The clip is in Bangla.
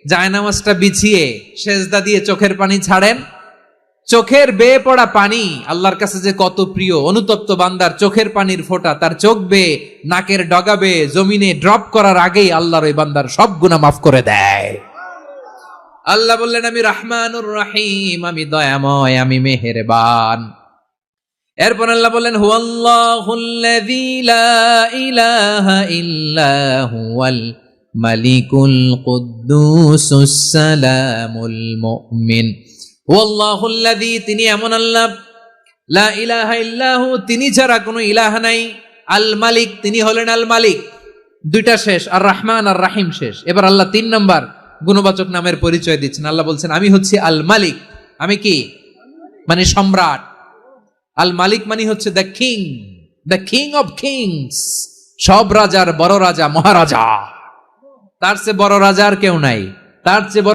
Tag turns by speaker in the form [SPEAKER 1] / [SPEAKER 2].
[SPEAKER 1] জায়নামাজটা বিছিয়ে সেজদা দিয়ে চোখের পানি ছাড়েন। চোখের বেয়ে পড়া পানি আল্লাহর কাছে যে কত প্রিয়। অনুতপ্ত বান্দার চোখের পানির ফোঁটা তার চোখ বেয়ে নাকের ডগা বেয়ে জমিনে ড্রপ করার আগেই আল্লাহর ওই বান্দার সব গুনাহ মাফ করে দেয়। আল্লাহ বললেন, আমি রহমানুর রহিম, আমি দয়াময়, আমি মেহেরবান। এরপর আল্লাহ বললেন, হুয়াল্লাহুল্লাযী লা ইলাহা ইল্লা হুয়াল মালিকুল কুদ্দুসুস সালামুল মুমিন। হুয়াল্লাহুল্লাযী, তিনি এমন আল্লাহ, লা ইলাহা ইল্লাহু, তিনি ছাড়া কোনো ইলাহ নাই, আল মালিক, তিনি হলেন আল মালিক। দুইটা শেষ, আর রহমান আর রাহিম শেষ। এবার আল্লাহ 3 নাম্বার গুণবাচক নামের পরিচয় দিচ্ছেন। আল্লাহ বলছেন, আমি হচ্ছি আল মালিক। আমি কি? মানে সম্রাট। আল মালিক মানে হচ্ছে দ্য কিং অফ কিংস, সব রাজার বড় রাজা, মহারাজা। তার চেয়ে বড় রাজা আর কেউ নাই, তার চেয়ে